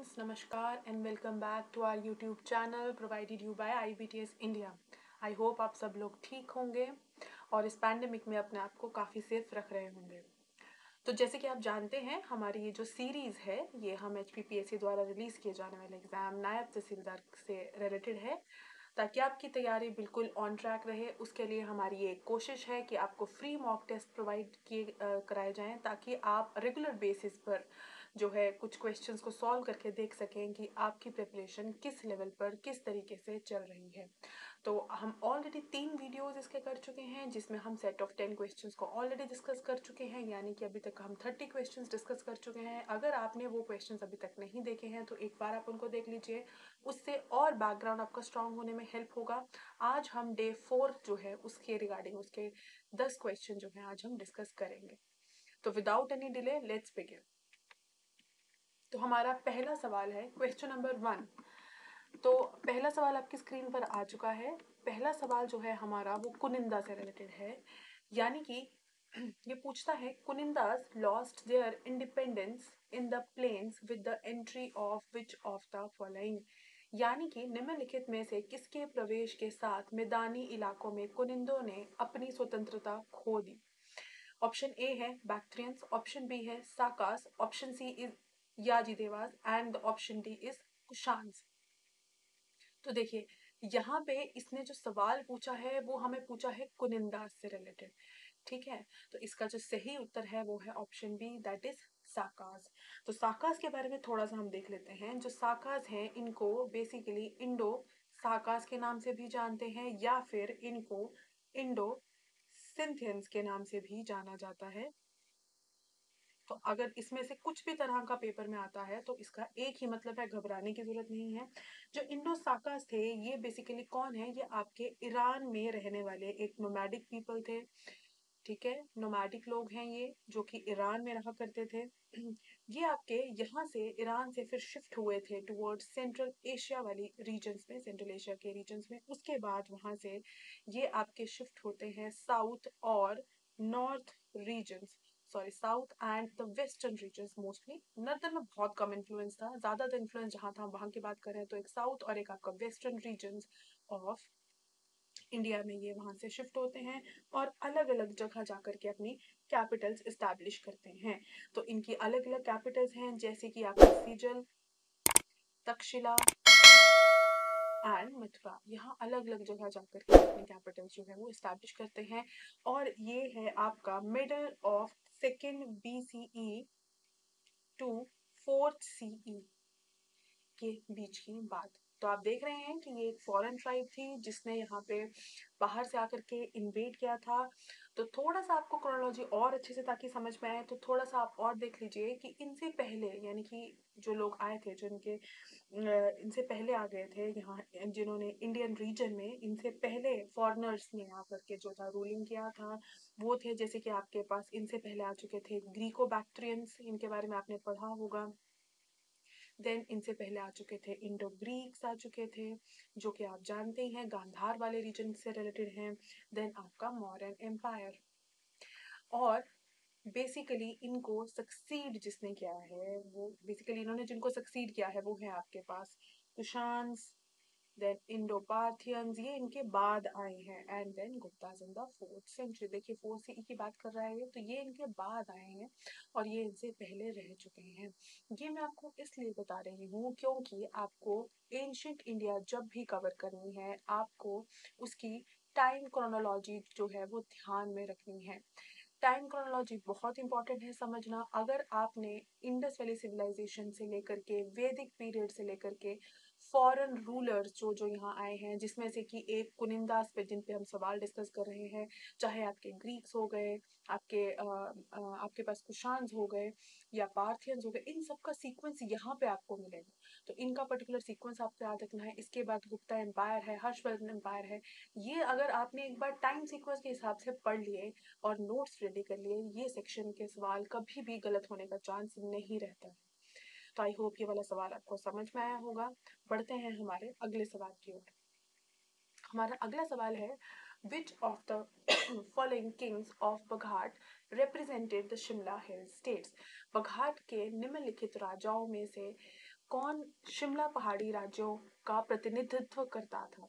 friends, Namaskar and welcome back to our YouTube channel provided you by IBTS India. I hope आप सब लोग ठीक होंगे और इस पैंडेमिक में अपने आप को काफ़ी सेफ रख रहे होंगे। तो जैसे कि आप जानते हैं हमारी ये जो सीरीज़ है ये हम HPPSC द्वारा रिलीज़ किए जाने वाले एग्ज़ाम नायब तहसीलदार से रिलेटेड है, ताकि आपकी तैयारी बिल्कुल ऑन ट्रैक रहे। उसके लिए हमारी ये कोशिश है कि आपको फ्री मॉक टेस्ट प्रोवाइड किए कराए जाएं, ताकि आप रेगुलर बेसिस पर जो है कुछ क्वेश्चंस को सॉल्व करके देख सकें कि आपकी प्रिपरेशन किस लेवल पर किस तरीके से चल रही है। तो हम ऑलरेडी 3 वीडियोस इसके कर चुके हैं, जिसमें हम सेट ऑफ 10 क्वेश्चंस को ऑलरेडी डिस्कस कर चुके हैं, यानी कि अभी तक हम 30 क्वेश्चंस डिस्कस कर चुके हैं। अगर आपने वो क्वेश्चंस अभी तक नहीं देखे हैं तो एक बार आप उनको देख लीजिए, उससे और बैकग्राउंड आपका स्ट्रांग होने में हेल्प होगा। आज हम डे 4 जो है उसके रिगार्डिंग उसके 10 क्वेश्चन जो है आज हम डिस्कस करेंगे। तो without any delay let's begin. तो हमारा पहला सवाल है क्वेश्चन नंबर 1। तो पहला सवाल आपकी स्क्रीन पर आ चुका है। पहला सवाल जो है हमारा वो कुनिंदा से रिलेटेड है, यानी कि ये पूछता है Kunindas lost their independence in the plains with the entry of which of the following, यानी कि निम्नलिखित में से किसके प्रवेश के साथ मैदानी इलाकों में कुनिंदों ने अपनी स्वतंत्रता खो दी। ऑप्शन ए है बैक्ट्रियंस, ऑप्शन बी है Sakas, option C is Yaudheyas and option D is Kushans. तो देखिए यहाँ पे इसने जो सवाल पूछा है वो हमें पूछा है कुनिंदास से रिलेटेड, ठीक है। तो इसका जो सही उत्तर है वो है ऑप्शन बी, दैट इज साकास। तो साकास के बारे में थोड़ा सा हम देख लेते हैं। जो साकास हैं इनको बेसिकली इंडो साकास के नाम से भी जानते हैं, या फिर इनको इंडो सिंथियंस के नाम से भी जाना जाता है। तो अगर इसमें से कुछ भी तरह का पेपर में आता है तो इसका एक ही मतलब है, घबराने की जरूरत नहीं है। जो इंडो साकास थे ये बेसिकली कौन है, ये आपके ईरान में रहने वाले एक नोमैडिक पीपल थे, ठीक है। नोमैडिक लोग हैं ये, जो कि ईरान में रहा करते थे। ये आपके यहाँ से ईरान से फिर शिफ्ट हुए थे टुवर्ड्स सेंट्रल एशिया वाली रीजन्स में, सेंट्रल एशिया के रीजन्स में। उसके बाद वहाँ से ये आपके शिफ्ट होते हैं साउथ और north regions, sorry south and the western regions. Mostly northern में बहुत कम इन्फ्लुएंस था, ज़्यादातर इन्फ्लुएंस जहाँ था वहाँ की बात करें तो एक साउथ और एक आपका वेस्टर्न रीजन्स ऑफ इंडिया में ये वहां से शिफ्ट होते हैं और अलग अलग जगह जाकर के अपनी कैपिटल्स इस्टेब्लिश करते हैं। तो इनकी अलग अलग कैपिटल्स हैं, जैसे कि आपका सीजल, तक्षशिला एंड मथुरा। यहाँ अलग अलग जगह जाकर के अपनी कैपिटल्स जो है वो इस्टेब्लिश करते हैं। और ये है आपका middle of second BCE to fourth CE के बीच की बात। तो आप देख रहे हैं कि ये एक फॉरेन ट्राइब थी जिसने यहाँ पे बाहर से आकर के इन्वेड किया था। तो थोड़ा सा आपको क्रोनोलॉजी और अच्छे से ताकि समझ में आए तो थोड़ा सा आप और देख लीजिए कि इनसे पहले, यानी कि जो लोग आए थे, जो इनसे पहले आ गए थे यहाँ, जिन्होंने इंडियन रीजन में इनसे पहले फॉरेनर्स ने आकर के जो था रूलिंग किया था, वो थे जैसे कि आपके पास इनसे पहले आ चुके थे ग्रीको बैक्ट्रियंस, इनके बारे में आपने पढ़ा होगा। देन इनसे पहले आ चुके थे इंडो ग्रीक्स आ चुके थे, जो कि आप जानते ही हैं गांधार वाले रीजन से रिलेटेड हैं। देन आपका मौर्यन एम्पायर। और बेसिकली इनको सक्सीड जिसने किया है, वो बेसिकली इन्होंने जिनको सक्सीड किया है वो है आपके पास कुशान्स, देन इंडो पार्थियंस, ये इनके बाद आए हैं, and then Guptas in the 4th century. देखिए 4th CE की बात कर रहा है ये, तो ये इनके बाद आए हैं और ये इनसे पहले रह चुके हैं। ये मैं आपको इसलिए बता रही हूँ क्योंकि आपको एंशियंट इंडिया जब भी कवर करनी है आपको उसकी टाइम क्रोनोलॉजी जो है वो ध्यान में रखनी है। टाइम क्रोनोलॉजी बहुत इंपॉर्टेंट है समझना। अगर आपने इंडस वैली सिविलाइजेशन से लेकर के वैदिक पीरियड से लेकर के फॉरेन रूलर्स जो जो यहाँ आए हैं, जिसमें से कि एक कुनिंदास पे जिन पे हम सवाल डिस्कस कर रहे हैं, चाहे आपके ग्रीक्स हो गए, आपके पास कुशान्स हो गए या पार्थियंस हो गए, इन सब का सीक्वेंस यहाँ पे आपको मिलेगा। तो इनका पर्टिकुलर सीक्वेंस आपको याद रखना है। इसके बाद गुप्ता एम्पायर है, हर्षवर्धन एम्पायर है। ये अगर आपने एक बार टाइम सीक्वेंस के हिसाब से पढ़ लिए और नोट्स रेडी कर लिए, ये सेक्शन के सवाल कभी भी गलत होने का चांस नहीं रहता है। तो आई होप ये वाला सवाल आपको समझ में आया होगा। बढ़ते हैं हमारे अगले सवाल की ओर। हमारा अगला सवाल है विच of the following Kings of Baghat represented the Shimla Hill states। बघाट के निम्नलिखित राजाओं में से कौन शिमला पहाड़ी राज्यों का प्रतिनिधित्व करता था?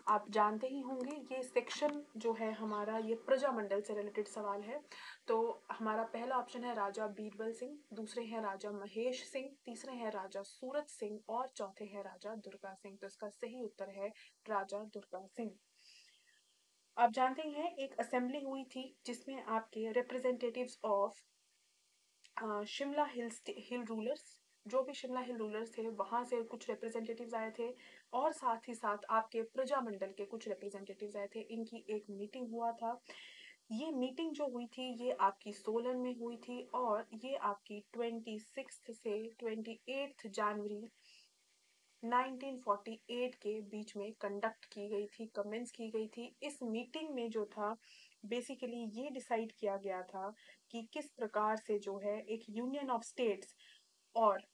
आप जानते ही होंगे ये सेक्शन जो है हमारा ये प्रजामंडल से रिलेटेड सवाल है। तो हमारा पहला ऑप्शन है राजा बीरबल सिंह, दूसरे हैं राजा महेश सिंह, तीसरे हैं राजा सूरत सिंह और चौथे हैं राजा दुर्गा सिंह। तो इसका सही उत्तर है राजा दुर्गा सिंह। आप जानते ही हैं एक असेंबली हुई थी जिसमें आपके representatives of Shimla hill rulers, जो भी शिमला हिल रूलर्स थे वहां से कुछ रिप्रेजेंटेटिव्स आए थे और साथ ही साथ आपके प्रजामंडल के कुछ रिप्रेजेंटेटिव्स आए थे। इनकी एक मीटिंग हुआ था। ये मीटिंग जो हुई थी ये आपकी सोलन में हुई थी और ये आपकी 26 से 28 जनवरी 1948 के बीच में कंडक्ट की गई थी, कमेंस की गई थी। इस मीटिंग में जो था बेसिकली ये डिसाइड किया गया था कि किस प्रकार से जो है एक यूनियन ऑफ स्टेट्स और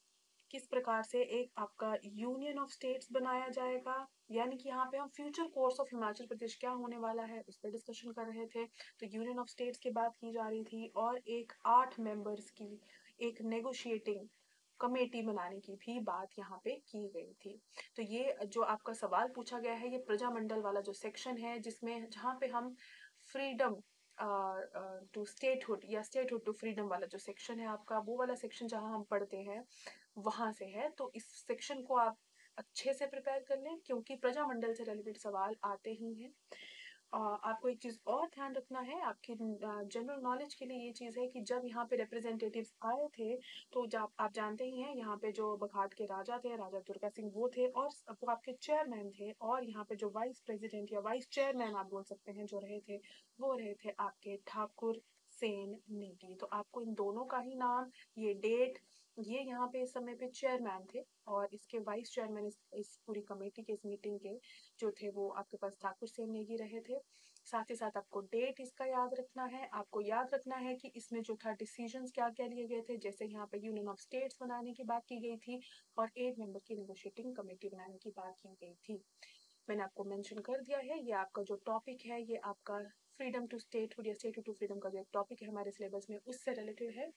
किस प्रकार से एक आपका यूनियन ऑफ स्टेट्स बनाया जाएगा, यानी कि यहाँ पे हम फ्यूचर कोर्स ऑफ हिमाचल प्रदेश क्या होने वाला है उस पर डिस्कशन कर रहे थे। तो यूनियन ऑफ स्टेट्स की बात की जा रही थी और एक 8 मेंबर्स की एक नेगोशिएटिंग कमेटी बनाने की भी बात यहाँ पे की गई थी। तो ये जो आपका सवाल पूछा गया है ये प्रजामंडल वाला जो सेक्शन है जिसमें जहाँ पे हम फ्रीडम टू स्टेटहुड या स्टेटहुड टू फ्रीडम वाला जो सेक्शन है आपका, वो वाला सेक्शन जहाँ हम पढ़ते हैं वहां से है। तो इस सेक्शन को आप अच्छे से प्रिपेयर कर लें क्योंकि प्रजामंडल से रिलेटेड सवाल आते ही हैं। आपको एक चीज और ध्यान रखना है आपकी जनरल नॉलेज के लिए, ये चीज है कि जब यहाँ पे रिप्रेजेंटेटिव्स आए थे तो जब आप जानते ही हैं यहाँ पे जो बघाट के राजा थे, राजा दुर्गा सिंह वो थे और वो आपके चेयरमैन थे, और यहाँ पे जो वाइस प्रेसिडेंट या वाइस चेयरमैन आप बोल सकते हैं जो रहे थे वो रहे थे आपके ठाकुर सेन नेगी। तो आपको इन दोनों का ही नाम, ये डेट, ये यहाँ पे इस समय पे चेयरमैन थे और इसके वाइस चेयरमैन इस पूरी कमेटी के, इस मीटिंग के जो थे वो आपके पास ठाकुर सेन नेगी रहे थे। साथ ही साथ आपको डेट इसका याद रखना है। आपको याद रखना है कि इसमें जो था डिसीजंस क्या क्या लिए गए थे, जैसे यहाँ पे यूनियन ऑफ स्टेट्स बनाने की बात की गई थी और 8 मेंबर की नेगोशिएटिंग कमेटी बनाने की बात की गई थी। मैंने आपको मेंशन कर दिया है ये आपका जो टॉपिक है ये आपका फ्रीडम टू स्टेटहुड या स्टेटहुड टू फ्रीडम का जो एक टॉपिक है हमारे सिलेबस में उससे रिलेटेड है।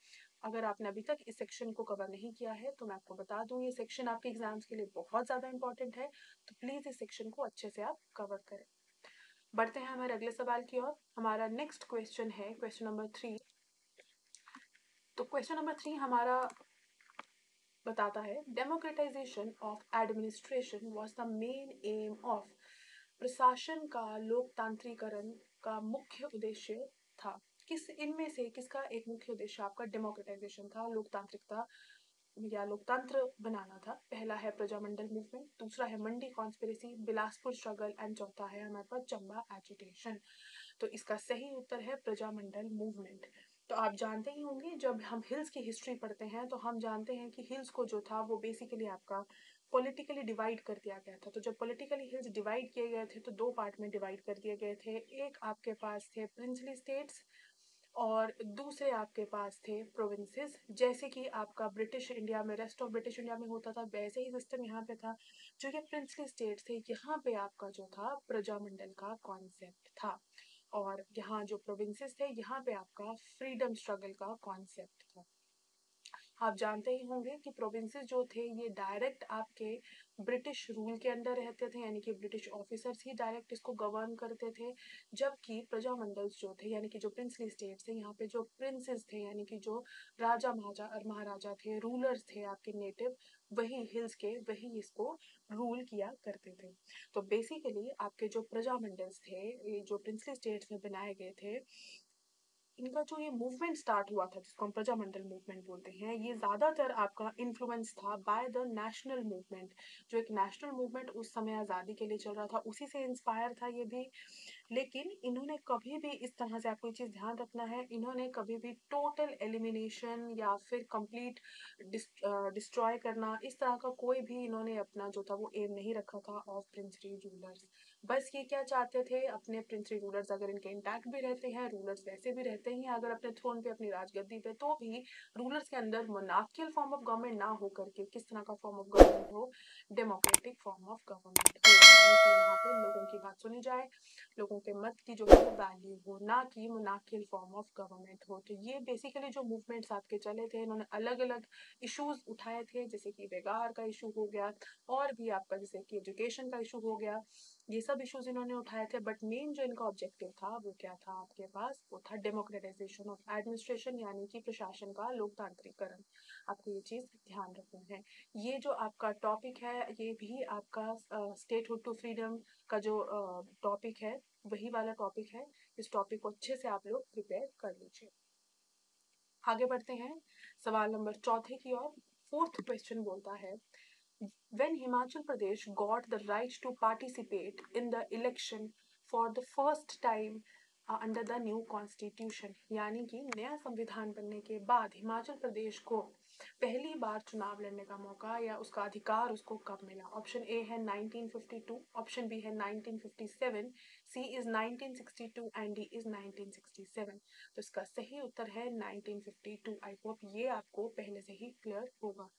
अगर आपने अभी तक इस सेक्शन को कवर नहीं किया है तो मैं आपको बता दूं ये सेक्शन आपके एग्जाम्स के लिए बहुत ज़्यादा इंपॉर्टेंट है, तो प्लीज़ इस सेक्शन को अच्छे से आप कवर करें। बढ़ते हैं हमारे अगले सवाल की ओर। हमारा नेक्स्ट क्वेश्चन है क्वेश्चन नंबर 3। तो क्वेश्चन नंबर 3 हमारा बताता है democratisation of administration was the main M of, प्रशासन का लोकतांत्रिकरण का मुख्य उद्देश्य था। किस इनमें से किसका एक मुख्य उद्देश्य आपका डेमोक्रेटाइजेशन था, लोकतांत्रिकता या लोकतंत्र बनाना था? पहला है प्रजामंडल मूवमेंट, दूसरा है मंडी कॉन्स्पिरेसी, बिलासपुर स्ट्रगल एंड चौथा है हमारे पास चंबा एजिटेशन। तो इसका सही उत्तर है प्रजामंडल मूवमेंट। तो आप जानते ही होंगे जब हम हिल्स की हिस्ट्री पढ़ते हैं तो हम जानते हैं कि हिल्स को जो था वो बेसिकली आपका पॉलिटिकली डिवाइड कर दिया गया था। तो जब पॉलिटिकली हिल्स डिवाइड किए गए थे तो दो पार्ट में डिवाइड कर दिए गए थे। एक आपके पास थे प्रिंसली स्टेट्स और दूसरे आपके पास थे प्रोविंसेस, जैसे कि आपका ब्रिटिश इंडिया में, रेस्ट ऑफ ब्रिटिश इंडिया में होता था वैसे ही सिस्टम यहाँ पे था। जो ये प्रिंसली स्टेट्स थे यहाँ पे आपका जो था प्रजामंडल का कॉन्सेप्ट था और यहाँ जो प्रोविंसेस थे यहाँ पे आपका फ्रीडम स्ट्रगल का कॉन्सेप्ट था। आप जानते ही होंगे कि प्रोविंसेस जो थे ये डायरेक्ट आपके ब्रिटिश रूल के अंडर रहते थे, यानी कि ब्रिटिश ऑफिसर्स ही डायरेक्ट इसको गवर्न करते थे, जबकि प्रजामंडल्स जो थे यानी कि जो प्रिंसली स्टेट्स थे यहाँ पे जो प्रिंसेस थे यानी कि जो राजा महाराजा थे, रूलर्स थे आपके नेटिव, वही हिल्स के वही इसको रूल किया करते थे। तो बेसिकली आपके जो प्रजामंडल्स थे, ये जो प्रिंसली स्टेट्स में बनाए गए थे, इनका जो ये मूवमेंट स्टार्ट हुआ था जिसको हम प्रजामंडल मूवमेंट बोलते हैं, ये ज्यादातर आपका इन्फ्लुएंस था बाय द नेशनल मूवमेंट। जो एक नेशनल मूवमेंट उस समय आजादी के लिए चल रहा था उसी से इंस्पायर था ये भी। लेकिन इन्होंने कभी भी इस तरह से, आपको ये चीज ध्यान रखना है, इन्होंने कभी भी टोटल एलिमिनेशन या फिर कंप्लीट डिस्ट्रॉय करना इस तरह का कोई भी इन्होंने अपना जो था वो एम नहीं रखा था ऑफ प्रिंसली रूलर्स। बस ये क्या चाहते थे, अपने प्रिंसली रूलर्स अगर इनके इंटैक्ट भी रहते हैं, रूलर्स वैसे भी रहते हैं अगर अपने थ्रोन पे, अपनी राजगद्दी पे, तो भी रूलर्स के अंदर मोनार्कियल फॉर्म ऑफ गवर्नमेंट ना हो करके किस तरह का फॉर्म ऑफ गवर्नमेंट हो, डेमोक्रेटिक फॉर्म ऑफ गवर्नमेंट हो। यानी कि वहाँ पे लोगों की बात सुनी जाए, लोगों के मत की जो है वो वैल्यू हो, ना कि मोनार्कियल फॉर्म ऑफ गवर्नमेंट हो। तो ये बेसिकली जो मूवमेंट्स आपके चले थे, इन्होंने अलग अलग इश्यूज उठाए थे, जैसे कि बेगार का इशू हो गया, और भी आपका जैसे कि एजुकेशन का इशू हो गया, ये सब इश्यूज इन्होंने उठाए थे। बट मेन जो इनका ऑब्जेक्टिव था वो क्या था आपके पास, वो था डेमोक्रेटाइजेशन ऑफ एडमिनिस्ट्रेशन, यानी कि प्रशासन का लोकतांत्रिकरण। आपको ये चीज ध्यान रखना है। ये जो आपका टॉपिक है ये भी आपका स्टेटहुड टू फ्रीडम का जो टॉपिक है वही वाला टॉपिक है। इस टॉपिक को अच्छे से आप लोग प्रिपेयर कर लीजिए। आगे बढ़ते हैं सवाल नंबर चौथे की ओर। फोर्थ क्वेश्चन बोलता है, when Himachal Pradesh got the right to participate in the election for the first time under the new constitution, यानी कि नया संविधान बनने के बाद हिमाचल प्रदेश को पहली बार चुनाव लड़ने का मौका या उसका अधिकार उसको कब मिला। ऑप्शन ए है 1952, ऑप्शन बी है 1957, सी इज 1962 एंड डी इज 1967। तो इसका सही उत्तर है 1952। आई होप ये आपको पहले से ही क्लियर होगा।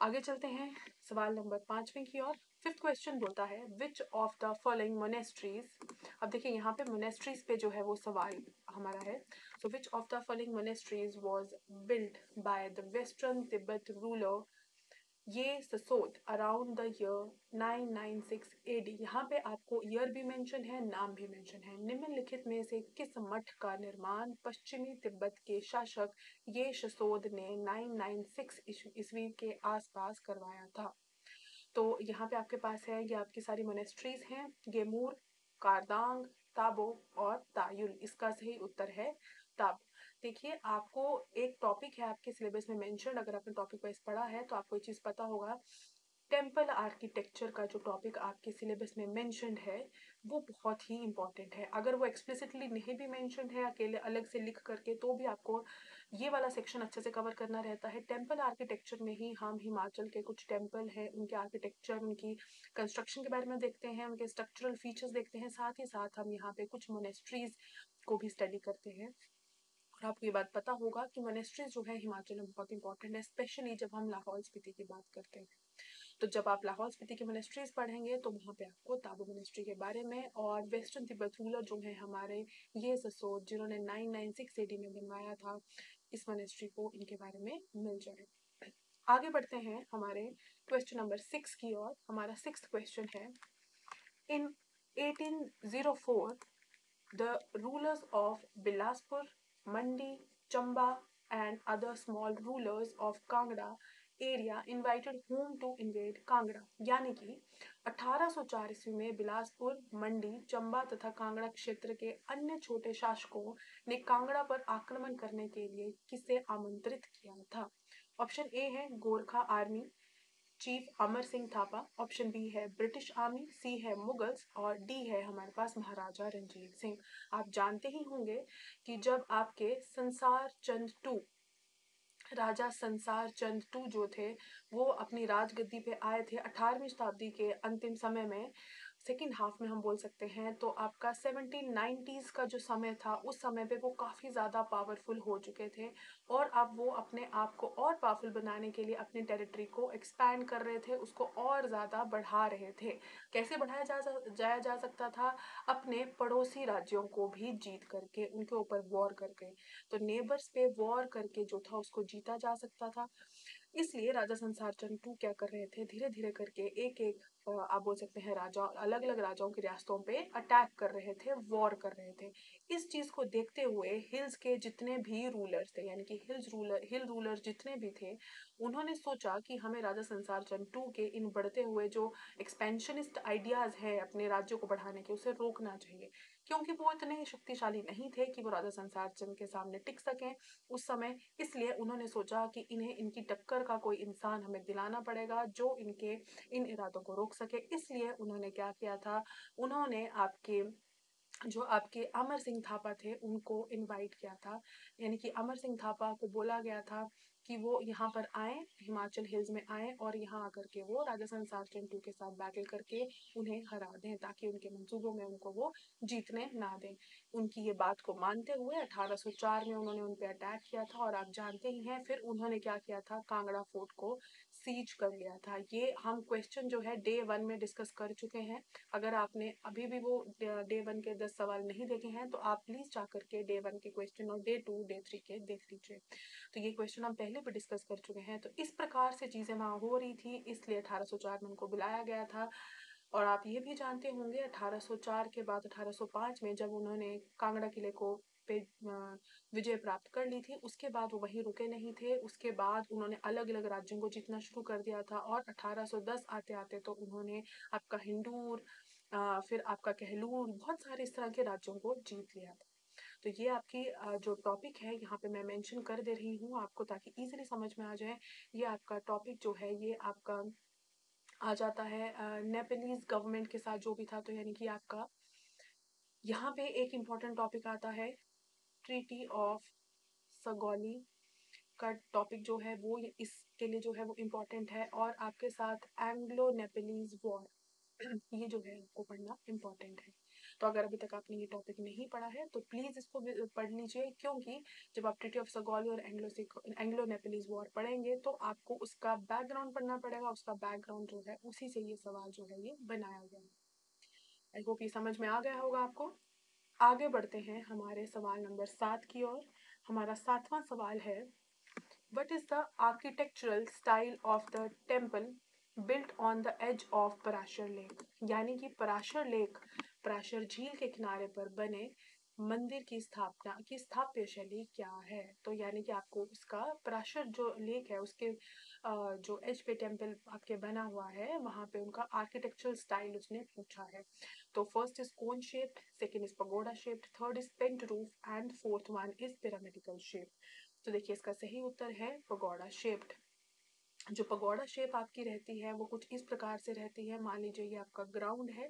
आगे चलते हैं सवाल नंबर 5वें की ओर। फिफ्थ क्वेश्चन बोलता है, विच ऑफ द फॉलोइंग मोनेस्ट्रीज। अब देखिए यहाँ पे मोनेस्ट्रीज पे जो है वो सवाल हमारा है। So which of the following monasteries was built by the western Tibet ruler ये ससोद अराउंड द ईयर 996 एडी। यहाँ पे आपको ईयर भी मेंशन है, नाम भी मेंशन है। निम्नलिखित में से किस मठ का निर्माण पश्चिमी तिब्बत के शासक ये ससोद ने 996 ईस्वी के आसपास करवाया था। तो यहाँ पे आपके पास है, ये आपकी सारी मोनेस्ट्रीज हैं, गेमूर, कारदांग, ताबो और तायुल। इसका सही उत्तर है ताबो। देखिए आपको एक टॉपिक है आपके सिलेबस में मेंशन, अगर आपने टॉपिक वाइज पढ़ा है तो आपको ये चीज पता होगा, टेम्पल आर्किटेक्चर का जो टॉपिक आपके सिलेबस में मेंशनड है वो बहुत ही इंपॉर्टेंट है। अगर वो एक्सप्लिसिटली नहीं भी मेंशनड है अकेले अलग से लिख करके, तो भी आपको ये वाला सेक्शन अच्छे से कवर करना रहता है। टेम्पल आर्किटेक्चर में ही हम हिमाचल के कुछ टेम्पल हैं उनके आर्किटेक्चर, उनकी कंस्ट्रक्शन के बारे में देखते हैं, उनके स्ट्रक्चरल फीचर्स देखते हैं, साथ ही साथ हम यहाँ पे कुछ मोनेस्ट्रीज को भी स्टडी करते हैं। और आपको ये बात पता होगा कि मोनेस्ट्रीज जो है हिमाचल में बहुत इंपॉर्टेंट है, स्पेशली जब हम लाहौल स्पीति की बात करते हैं। तो जब आप लाहौल स्पीति की मोनेस्ट्रीज पढ़ेंगे तो वहाँ पे आपको ताबो मोनेस्ट्री के बारे में और वेस्टर्न तिब्बत रूलर जो है हमारे ये ससोद जिन्होंने 996 एडी में बनवाया था इस मोनेस्ट्री को, इनके बारे में मिल जाए। आगे बढ़ते हैं हमारे क्वेश्चन नंबर 6 की ओर। हमारा सिक्स्थ क्वेश्चन है, इन 1804 the rulers of Bilaspur, Mandi, Chamba and other small rulers of Kangra area invited whom to invade Kangra। यानी कि 1804 ईस्वी में बिलासपुर, मंडी, चंबा तथा कांगड़ा क्षेत्र के अन्य छोटे शासकों ने कांगड़ा पर आक्रमण करने के लिए किसे आमंत्रित किया था। ऑप्शन ए है Gorkha army, chief Amar Singh Thapa, option B है ब्रिटिश आर्मी, सी है मुगल्स और डी है हमारे पास महाराजा रंजीत सिंह। आप जानते ही होंगे कि जब आपके संसार चंद टू राजा संसार चंद टू जो थे वो अपनी राजगद्दी पे आए थे 18वीं शताब्दी के अंतिम समय में, सेकेंड हाफ में हम बोल सकते हैं। तो आपका 1790s का जो समय था उस समय पे वो काफ़ी ज़्यादा पावरफुल हो चुके थे और अब वो अपने आप को और पावरफुल बनाने के लिए अपनी टेरिटरी को एक्सपैंड कर रहे थे, उसको और ज़्यादा बढ़ा रहे थे। कैसे बढ़ाया जाया जा सकता था, अपने पड़ोसी राज्यों को भी जीत करके, उनके ऊपर वॉर करके। तो नेबर्स पे वॉर करके जो था उसको जीता जा सकता था। इसलिए राजा संसार चंद टू क्या कर रहे थे, धीरे धीरे करके एक एक आप बोल सकते हैं राजा, अलग अलग राजाओं की रियासतों पे अटैक कर रहे थे, वॉर कर रहे थे। इस चीज को देखते हुए हिल्स के जितने भी रूलर्स थे, यानी कि हिल रूलर जितने भी थे, उन्होंने सोचा कि हमें राजा संसार चंद टू के इन बढ़ते हुए जो एक्सपेंशनिस्ट आइडियाज है अपने राज्यों को बढ़ाने के, उसे रोकना चाहिए। क्योंकि वो इतने शक्तिशाली नहीं थे कि वो राजा संसार चंद के सामने टिक सकें उस समय। इसलिए उन्होंने सोचा कि इन्हें इनकी टक्कर का कोई इंसान हमें दिलाना पड़ेगा जो इनके इन इरादों को रोक सके। इसलिए उन्होंने क्या किया था, उन्होंने जो आपके अमर सिंह थापा थे उनको इनवाइट किया था। यानी कि अमर सिंह थापा को बोला गया था कि वो यहाँ पर आए, हिमाचल हिल्स में आए और यहाँ आकर के वो राजा संसार चंद टू के साथ बैटल करके उन्हें हरा दें, ताकि उनके मंसूबों में उनको वो जीतने ना दें। उनकी ये बात को मानते हुए 1804 में उन्होंने उन पर अटैक किया था और आप जानते ही हैं फिर उन्होंने क्या किया था, कांगड़ा फोर्ट को सीज कर लिया था। ये हम क्वेश्चन जो है डे 1 में डिस्कस कर चुके हैं। अगर आपने अभी भी वो डे 1 के 10 सवाल नहीं देखे हैं तो आप प्लीज़ जा करके डे 1 के क्वेश्चन और डे 2 डे 3 के देख लीजिए। तो ये क्वेश्चन हम पहले भी डिस्कस कर चुके हैं। तो इस प्रकार से चीज़ें वहाँ हो रही थी, इसलिए 1804 में उनको बुलाया गया था। और आप ये भी जानते होंगे 1804 के बाद 1805 में जब उन्होंने कांगड़ा किले को पे विजय प्राप्त कर ली थी, उसके बाद वो वहीं रुके नहीं थे। उसके बाद उन्होंने अलग अलग राज्यों को जीतना शुरू कर दिया था और 1810 आते आते तो उन्होंने आपका हिंदूर, फिर आपका कहलूर, बहुत सारे इस तरह के राज्यों को जीत लिया था। तो ये आपकी जो टॉपिक है यहाँ पे मैं मेंशन कर दे रही हूँ आपको, ताकि इजीली समझ में आ जाए। ये आपका टॉपिक जो है ये आपका आ जाता है नेपोलीज गवर्नमेंट के साथ जो भी था। तो यानी कि आपका यहाँ पे एक इम्पॉर्टेंट टॉपिक आता है ट्रीटी ऑफ सगौली का टॉपिक जो है वो इसके लिए जो है वो इम्पोर्टेंट है। और आपके साथ एंग्लो नेपोलीज वॉर ये जो है आपको पढ़ना इम्पोर्टेंट है। तो अगर अभी तक आपने ये टॉपिक नहीं पढ़ा है तो प्लीज़ इसको पढ़ लीजिए, क्योंकि जब आप ट्रीटी ऑफ सगौली और एंग्लो नेपोलीज वॉर पढ़ेंगे तो आपको उसका बैकग्राउंड पढ़ना पड़ेगा। उसका बैकग्राउंड जो है उसी से ये सवाल जो है ये बनाया गया है। आई होप ये समझ में आ गया होगा आपको। आगे बढ़ते हैं हमारे सवाल नंबर 7 की ओर। हमारा 7वां सवाल है, What is the architectural style of the temple built on the edge of Parashar Lake? यानी कि पराशर लेक, पराशर झील के किनारे पर बने मंदिर की स्थापना की स्थापत्य शैली क्या है? तो यानी कि आपको उसका पराशर जो लेक है उसके जो एज पे टेम्पल आपके बना हुआ है वहाँ पे उनका आर्किटेक्चरल स्टाइल उसने पूछा है। तो first is cone shaped, second is pagoda shaped, third is pent roof and fourth one is pyramidical shape. तो देखिए इसका सही उत्तर है पगोडा शेप्ड। जो पगोडा शेप आपकी रहती है वो कुछ इस प्रकार से रहती है। मान लीजिए ये आपका ग्राउंड है,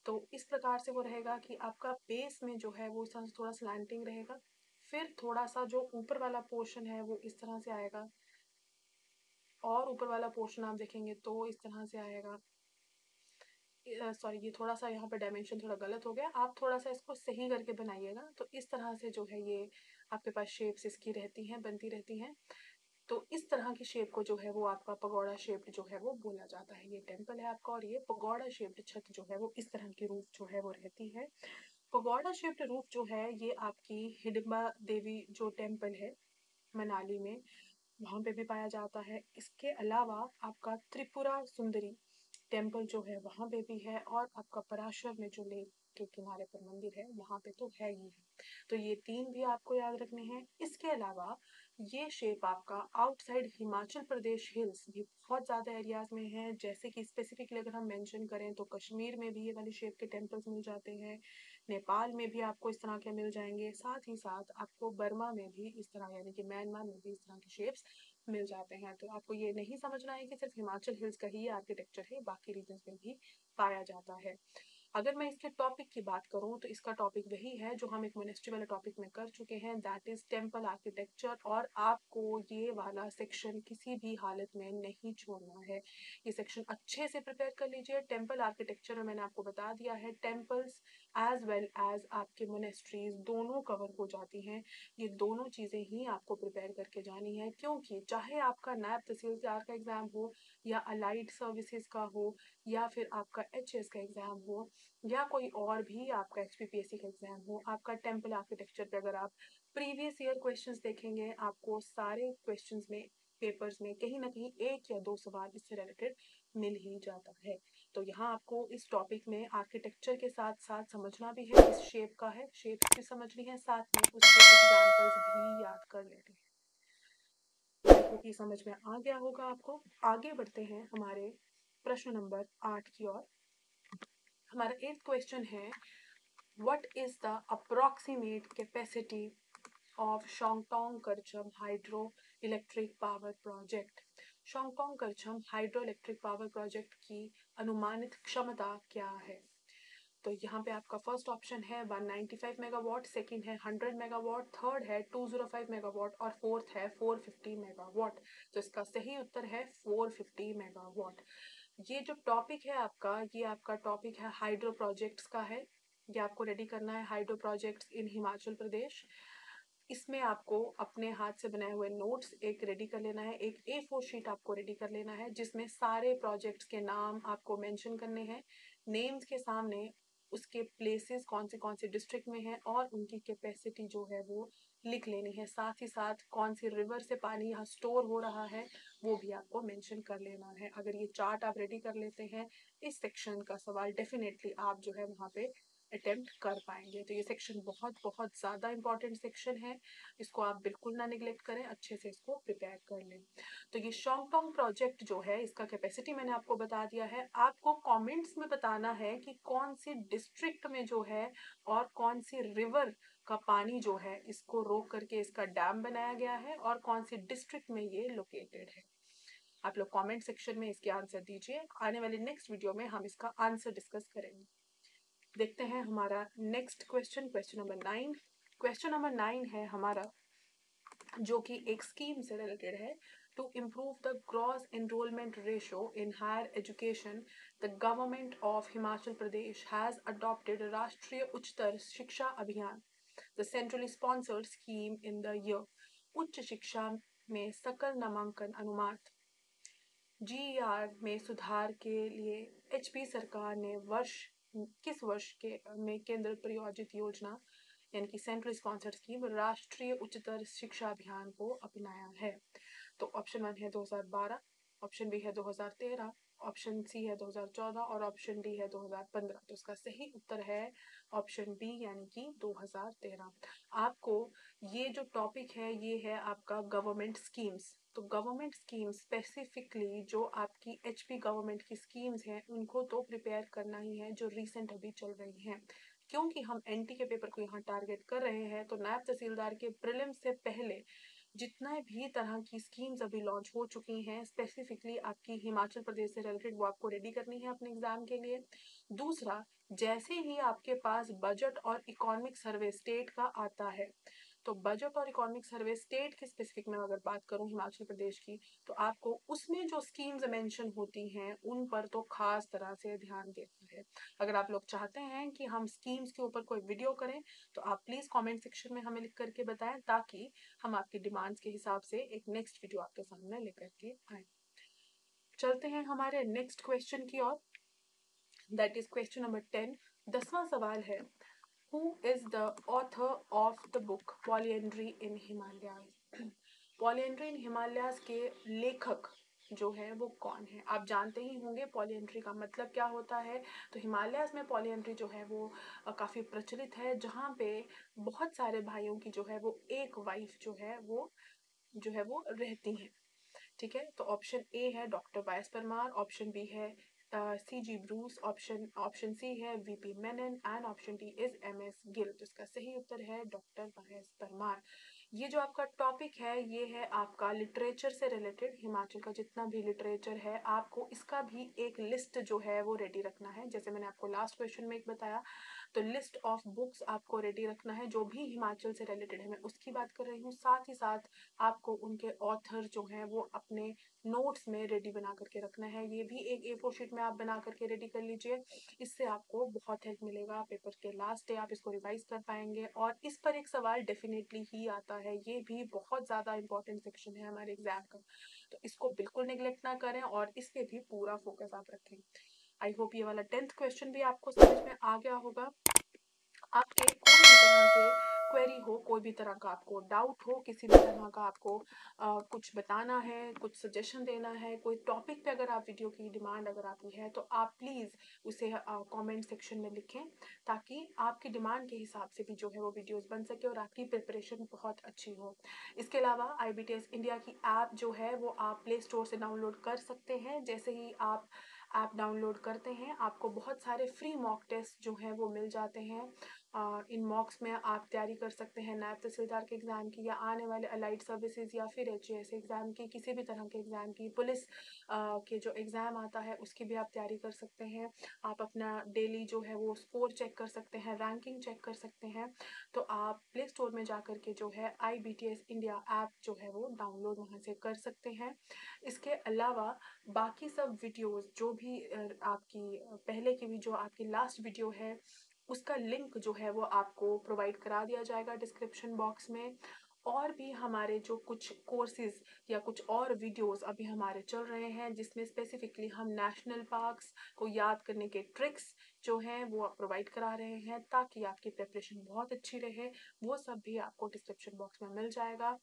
तो इस प्रकार से वो रहेगा कि आपका बेस में जो है वो इस तरह से थोड़ा स्लैंटिंग रहेगा। फिर थोड़ा सा जो ऊपर वाला पोर्शन है वो इस तरह से आएगा, और ऊपर वाला पोर्शन आप देखेंगे तो इस तरह से आएगा। सॉरी, ये थोड़ा सा यहाँ पर डायमेंशन थोड़ा गलत हो गया, आप थोड़ा सा इसको सही करके बनाइएगा। तो इस तरह से जो है ये आपके पास शेप्स इसकी रहती हैं, बनती रहती हैं। तो इस तरह की शेप को जो है वो आपका पगोड़ा शेप्ड जो है वो बोला जाता है। ये टेम्पल है आपका और ये पगोड़ा शेप्ड छत जो है वो इस तरह की रूफ जो है वो रहती है। पगोड़ा शेप्ड रूफ जो है ये आपकी हिडिंबा देवी जो टेम्पल है मनाली में, वहाँ पे भी पाया जाता है। इसके अलावा आपका त्रिपुरा सुंदरी टेम्पल जो है वहाँ पे भी है, और आपका पराशर में जो लेक के किनारे पर मंदिर है वहाँ पे तो है ही है। तो ये 3 भी आपको याद रखने हैं। इसके अलावा ये शेप आपका आउटसाइड हिमाचल प्रदेश हिल्स भी बहुत ज़्यादा एरियाज में है। जैसे कि स्पेसिफिकली अगर हम मेंशन करें तो कश्मीर में भी ये वाली शेप के टेम्पल्स मिल जाते हैं, नेपाल में भी आपको इस तरह के मिल जाएंगे, साथ ही साथ आपको बर्मा में भी इस तरह यानी कि म्यांमार में भी इस तरह के शेप्स मिल जाते हैं। तो आपको ये नहीं समझना है कि सिर्फ हिमाचल हिल्स का ही आर्किटेक्चर है, बाकी रीजन्स में भी पाया जाता है। अगर मैं इसके टॉपिक की बात करूं तो इसका टॉपिक वही है जो हम एक मोनेस्ट्री वाले टॉपिक में कर चुके हैं, दैट इज टेम्पल आर्किटेक्चर। और आपको ये वाला सेक्शन किसी भी हालत में नहीं छोड़ना है। ये सेक्शन अच्छे से प्रिपेयर कर लीजिए। टेम्पल आर्किटेक्चर में मैंने आपको बता दिया है, टेम्पल्स एज वेल एज आपके मोनेस्ट्रीज दोनों कवर हो जाती हैं। ये दोनों चीज़ें ही आपको प्रिपेयर करके जानी है, क्योंकि चाहे आपका नायब तहसीलदार का एग्ज़ाम हो, या अलाइड सर्विसेज का हो, या फिर आपका एचएस का एग्ज़ाम हो, या कोई और भी आपका एचपीपीएससी का एग्ज़ाम हो, आपका टेम्पल आर्किटेक्चर पे अगर आप प्रीवियस ईयर क्वेश्चंस देखेंगे आपको सारे क्वेश्चंस में पेपर्स में कहीं ना कहीं 1 या 2 सवाल इससे रिलेटेड मिल ही जाता है। तो यहाँ आपको इस टॉपिक में आर्किटेक्चर के साथ साथ समझना भी है, इस शेप का है, शेप भी समझनी है, साथ में उसके एग्जाम्पल्स भी याद कर लेते हैं। आई होप ये समझ में आ गया होगा आपको। आगे बढ़ते हैं हमारे प्रश्न नंबर 8 की ओर। हमारा 8th क्वेश्चन है, what is the approximate capacity of Shongtong Karcham hydro electric power project? Shongtong Karcham hydro electric power project की अनुमानित क्षमता क्या है? तो यहाँ पे आपका फर्स्ट ऑप्शन है 195 मेगावाट, सेकंड है 100 मेगावाट, थर्ड है 205 मेगावाट और फोर्थ है 450 मेगावाट। तो इसका सही उत्तर है 450 मेगावाट। ये जो टॉपिक है आपका, ये आपका टॉपिक है हाइड्रो प्रोजेक्ट्स का है। ये आपको रेडी करना है, hydro projects in Himachal Pradesh. इसमें आपको अपने हाथ से बनाए हुए नोट्स एक रेडी कर लेना है, एक A4 शीट आपको रेडी कर लेना है जिसमें सारे प्रोजेक्ट्स के नाम आपको मेंशन करने हैं। नेम्स के सामने उसके प्लेसेस कौन से डिस्ट्रिक्ट में है और उनकी कैपेसिटी जो है वो लिख लेनी है। साथ ही साथ कौन सी रिवर से पानी यहाँ स्टोर हो रहा है वो भी आपको मेंशन कर लेना है। अगर ये चार्ट आप रेडी कर लेते हैं, इस सेक्शन का सवाल डेफिनेटली आप जो है वहाँ पे अटेम्प्ट कर पाएंगे। तो ये सेक्शन बहुत बहुत ज़्यादा इंपॉर्टेंट सेक्शन है, इसको आप बिल्कुल ना निगलेक्ट करें, अच्छे से इसको प्रिपेयर कर लें। तो ये शोंगटोंग प्रोजेक्ट जो है इसका कैपेसिटी मैंने आपको बता दिया है। आपको कमेंट्स में बताना है कि कौन सी डिस्ट्रिक्ट में जो है और कौन सी रिवर का पानी जो है इसको रोक करके इसका डैम बनाया गया है और कौन सी डिस्ट्रिक्ट में ये लोकेटेड है। आप लोग कमेंट सेक्शन में इसके आंसर दीजिए। आने वाले नेक्स्ट वीडियो में हम इसका आंसर डिस्कस करेंगे। देखते हैं हमारा next question, question number 9। Question number 9 है हमारा, जो कि एक स्कीम से रिलेटेड है। To improve the gross enrolment ratio in higher education, the government of Himachal Pradesh has adopted Rashtriya Uchchatar Shiksha Abhiyan, the centrally sponsored scheme in the year. उच्च शिक्षा में सकल नामांकन अनुपात GER में सुधार के लिए HP सरकार ने किस वर्ष के में केंद्र प्रायोजित योजना यानी कि सेंट्रल स्पॉन्सर्ड स्कीम राष्ट्रीय उच्चतर शिक्षा अभियान को अपनाया है। तो ऑप्शन 1 है 2012, ऑप्शन बी है 2013, ऑप्शन सी है 2014 और ऑप्शन डी है 2015। तो इसका सही उत्तर है ऑप्शन बी यानी कि 2013। आपको ये जो टॉपिक है ये है आपका गवर्नमेंट स्कीम्स। तो गवर्नमेंट स्कीम स्पेसिफिकली जो आपकी HP गवर्नमेंट की स्कीम्स हैं उनको तो प्रिपेयर करना ही है जो रिसेंट अभी चल रही हैं। क्योंकि हम NT के पेपर को यहाँ टारगेट कर रहे हैं तो नायब तहसीलदार के प्रीलिम्स से पहले जितना भी तरह की स्कीम्स अभी लॉन्च हो चुकी हैं स्पेसिफिकली आपकी हिमाचल प्रदेश से रिलेटेड वो आपको रेडी करनी है अपने एग्जाम के लिए। दूसरा, जैसे ही आपके पास बजट और इकोनॉमिक सर्वे स्टेट का आता है, तो बजट और इकोनॉमिक सर्वे स्टेट के स्पेसिफिक में अगर बात करूं हिमाचल प्रदेश की, तो आपको उसमें जो स्कीम्स मेंशन होती हैं उन पर तो खास तरह से ध्यान देना है। अगर आप लोग चाहते हैं कि हम स्कीम्स के ऊपर कोई वीडियो करें तो आप प्लीज कमेंट सेक्शन में हमें लिख करके बताएं ताकि हम आपकी डिमांड्स के हिसाब से एक नेक्स्ट वीडियो आपके सामने लेकर के आए। चलते हैं हमारे नेक्स्ट क्वेश्चन की ओर, दैट इज क्वेश्चन नंबर 10। 10वां सवाल है, Who is the author of the book Polyandry in Himalayas? Polyandry in Himalayas के लेखक जो है वो कौन है? आप जानते ही होंगे पॉलीएंट्री का मतलब क्या होता है। तो हिमालयाज में पॉलीएंट्री जो है वो काफ़ी प्रचलित है, जहाँ पे बहुत सारे भाइयों की जो है वो एक वाइफ जो है वो रहती हैं। ठीक है, तो ऑप्शन ए है doctor Y S Parmar, option B है CG ब्रूस, ऑप्शन सी है VP Menon and option D is MS Gill. तो इसका सही उत्तर है डॉक्टर वायस परमार। ये जो आपका टॉपिक है ये है आपका लिटरेचर से रिलेटेड। हिमाचल का जितना भी लिटरेचर है आपको इसका भी एक लिस्ट जो है वो रेडी रखना है। जैसे मैंने आपको लास्ट क्वेश्चन में एक बताया, तो लिस्ट ऑफ बुक्स आपको रेडी रखना है जो भी हिमाचल से रिलेटेड है, मैं उसकी बात कर रही हूँ। साथ ही साथ आपको उनके ऑथर जो हैं वो अपने नोट्स में रेडी बना करके रखना है। ये भी एक A4 शीट में आप बना करके रेडी कर लीजिए, इससे आपको बहुत हेल्प मिलेगा। पेपर के लास्ट डे आप इसको रिवाइज कर पाएंगे और इस पर एक सवाल डेफिनेटली ही आता है। ये भी बहुत ज़्यादा इंपॉर्टेंट सेक्शन है हमारे एग्जाम का, तो इसको बिल्कुल निगलेक्ट ना करें और इस पे भी पूरा फोकस आप रखें। आई होप ये वाला 10th क्वेश्चन भी आपको समझ में आ गया होगा। आपके कोई भी तरह के क्वेरी हो, कोई भी तरह का आपको डाउट हो, किसी भी तरह का आपको कुछ बताना है, कुछ सजेशन देना है, कोई टॉपिक पे अगर आप वीडियो की डिमांड अगर आती है तो आप प्लीज़ उसे कमेंट सेक्शन में लिखें ताकि आपकी डिमांड के हिसाब से भी जो है वो वीडियोस बन सके और आपकी प्रिपरेशन बहुत अच्छी हो। इसके अलावा IBTS इंडिया की ऐप जो है वो आप प्ले स्टोर से डाउनलोड कर सकते हैं। जैसे ही आप ऐप डाउनलोड करते हैं आपको बहुत सारे फ्री मॉक टेस्ट जो हैं वो मिल जाते हैं। इन मॉक्स में आप तैयारी कर सकते हैं नायब तहसीलदार के एग्ज़ाम की या आने वाले अलाइड सर्विसेज या फिर HAS एग्ज़ाम की, किसी भी तरह के एग्ज़ाम की, पुलिस के जो एग्ज़ाम आता है उसकी भी आप तैयारी कर सकते हैं। आप अपना डेली जो है वो स्कोर चेक कर सकते हैं, रैंकिंग चेक कर सकते हैं। तो आप प्ले स्टोर में जा कर के जो है IBTS इंडिया ऐप जो है वो डाउनलोड वहाँ से कर सकते हैं। इसके अलावा बाकी सब वीडियोस जो भी आपकी पहले की भी जो आपकी लास्ट वीडियो है उसका लिंक जो है वो आपको प्रोवाइड करा दिया जाएगा डिस्क्रिप्शन बॉक्स में। और भी हमारे जो कुछ कोर्सेज या कुछ और वीडियोस अभी हमारे चल रहे हैं, जिसमें स्पेसिफिकली हम नेशनल पार्क्स को याद करने के ट्रिक्स जो हैं वो प्रोवाइड करा रहे हैं, ताकि आपकी प्रिपरेशन बहुत अच्छी रहे। वो सब भी आपको डिस्क्रिप्शन बॉक्स में मिल जाएगा।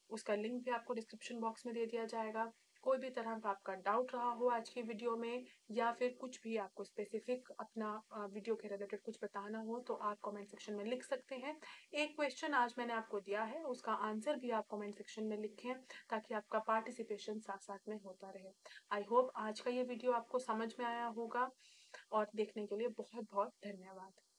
उसका लिंक भी आपको डिस्क्रिप्शन बॉक्स में दे दिया जाएगा। कोई भी तरह का आपका डाउट रहा हो आज की वीडियो में, या फिर कुछ भी आपको स्पेसिफिक अपना वीडियो के रिलेटेड कुछ बताना हो, तो आप कमेंट सेक्शन में लिख सकते हैं। एक क्वेश्चन आज मैंने आपको दिया है, उसका आंसर भी आप कमेंट सेक्शन में लिखें, ताकि आपका पार्टिसिपेशन साथ साथ में होता रहे। आई होप आज का ये वीडियो आपको समझ में आया होगा, और देखने के लिए बहुत बहुत धन्यवाद।